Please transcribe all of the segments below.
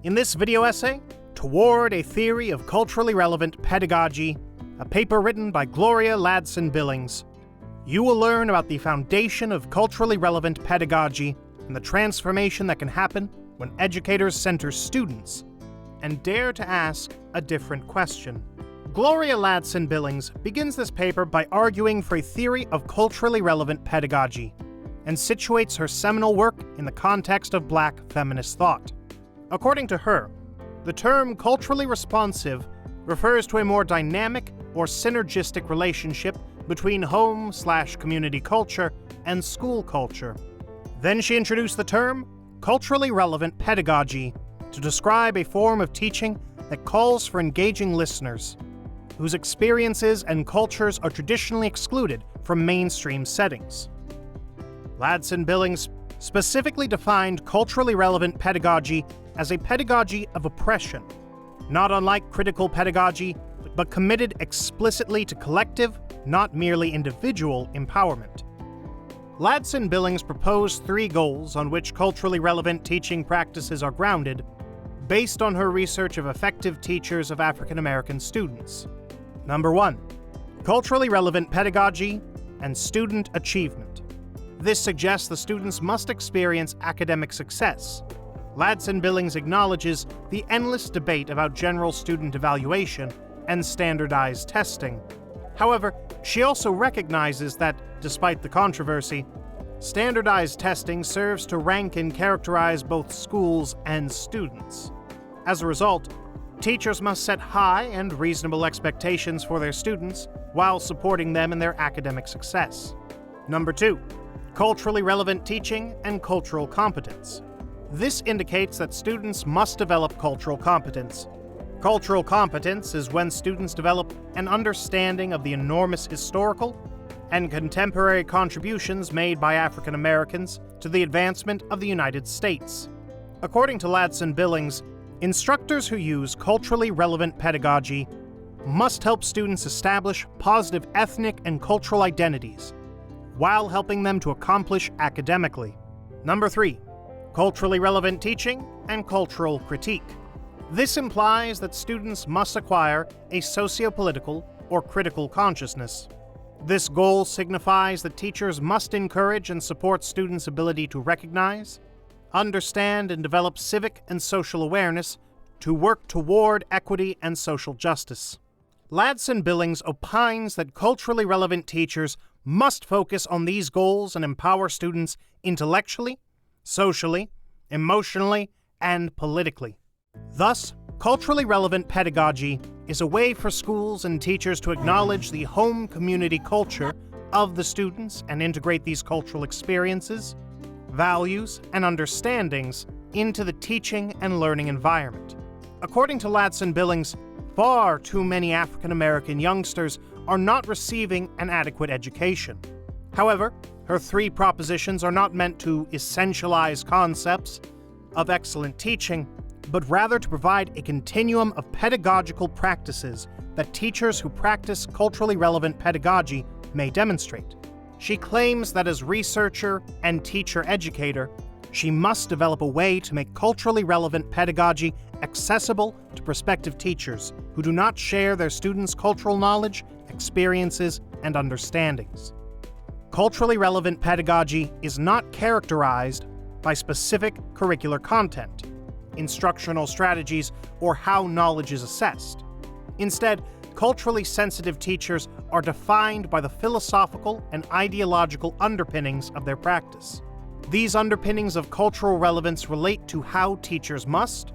In this video essay, Toward a Theory of Culturally Relevant Pedagogy, a paper written by Gloria Ladson-Billings, you will learn about the foundation of culturally relevant pedagogy and the transformation that can happen when educators center students and dare to ask a different question. Gloria Ladson-Billings begins this paper by arguing for a theory of culturally relevant pedagogy and situates her seminal work in the context of Black feminist thought. According to her, the term culturally responsive refers to a more dynamic or synergistic relationship between home/community culture and school culture. Then she introduced the term culturally relevant pedagogy to describe a form of teaching that calls for engaging listeners, whose experiences and cultures are traditionally excluded from mainstream settings. Ladson-Billings specifically defined culturally relevant pedagogy as a pedagogy of oppression, not unlike critical pedagogy, but committed explicitly to collective, not merely individual, empowerment. Ladson-Billings proposed 3 goals on which culturally relevant teaching practices are grounded, based on her research of effective teachers of African American students. Number 1, culturally relevant pedagogy and student achievement. This suggests the students must experience academic success. Ladson-Billings acknowledges the endless debate about general student evaluation and standardized testing. However, she also recognizes that, despite the controversy, standardized testing serves to rank and characterize both schools and students. As a result, teachers must set high and reasonable expectations for their students while supporting them in their academic success. Number 2, culturally relevant teaching and cultural competence. This indicates that students must develop cultural competence. Cultural competence is when students develop an understanding of the enormous historical and contemporary contributions made by African Americans to the advancement of the United States. According to Ladson-Billings, instructors who use culturally relevant pedagogy must help students establish positive ethnic and cultural identities while helping them to accomplish academically. Number 3, culturally relevant teaching and cultural critique. This implies that students must acquire a socio-political or critical consciousness. This goal signifies that teachers must encourage and support students' ability to recognize, understand, and develop civic and social awareness to work toward equity and social justice. Ladson-Billings opines that culturally relevant teachers must focus on these goals and empower students intellectually, socially, emotionally, and politically. Thus, culturally relevant pedagogy is a way for schools and teachers to acknowledge the home community culture of the students and integrate these cultural experiences, values, and understandings into the teaching and learning environment. According to Ladson-Billings, far too many African American youngsters are not receiving an adequate education. However, her 3 propositions are not meant to essentialize concepts of excellent teaching, but rather to provide a continuum of pedagogical practices that teachers who practice culturally relevant pedagogy may demonstrate. She claims that as researcher and teacher-educator, she must develop a way to make culturally relevant pedagogy accessible to prospective teachers who do not share their students' cultural knowledge, experiences, and understandings. Culturally relevant pedagogy is not characterized by specific curricular content, instructional strategies, or how knowledge is assessed. Instead, culturally sensitive teachers are defined by the philosophical and ideological underpinnings of their practice. These underpinnings of cultural relevance relate to how teachers must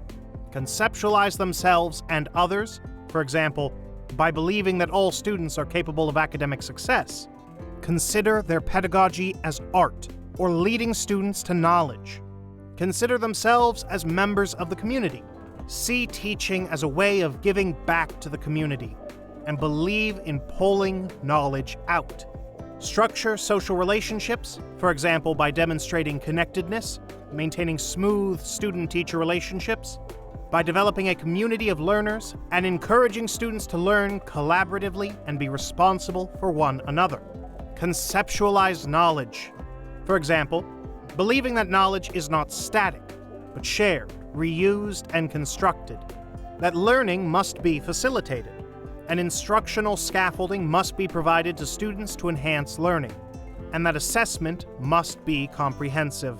conceptualize themselves and others, for example, by believing that all students are capable of academic success, consider their pedagogy as art or leading students to knowledge, consider themselves as members of the community, see teaching as a way of giving back to the community, and believe in pulling knowledge out. Structure social relationships, for example, by demonstrating connectedness, maintaining smooth student-teacher relationships, by developing a community of learners and encouraging students to learn collaboratively and be responsible for one another. Conceptualize knowledge. For example, believing that knowledge is not static, but shared, reused, and constructed, that learning must be facilitated, and instructional scaffolding must be provided to students to enhance learning, and that assessment must be comprehensive.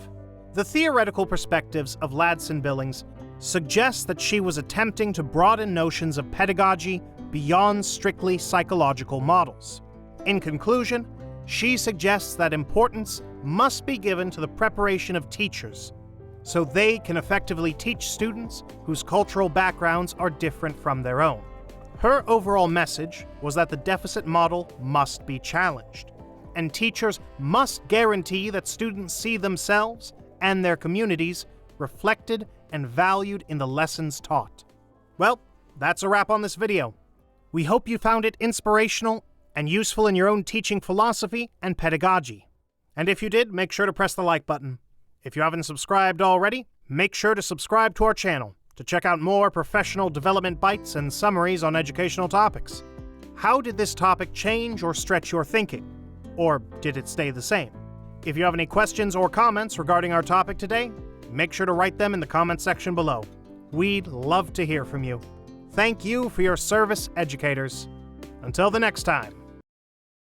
The theoretical perspectives of Ladson-Billings suggest that she was attempting to broaden notions of pedagogy beyond strictly psychological models. In conclusion, she suggests that importance must be given to the preparation of teachers so they can effectively teach students whose cultural backgrounds are different from their own. Her overall message was that the deficit model must be challenged, and teachers must guarantee that students see themselves and their communities reflected and valued in the lessons taught. Well, that's a wrap on this video. We hope you found it inspirational and useful in your own teaching philosophy and pedagogy. And if you did, make sure to press the like button. If you haven't subscribed already, make sure to subscribe to our channel to check out more professional development bites and summaries on educational topics. How did this topic change or stretch your thinking? Or did it stay the same? If you have any questions or comments regarding our topic today, make sure to write them in the comment section below. We'd love to hear from you. Thank you for your service, educators. Until the next time.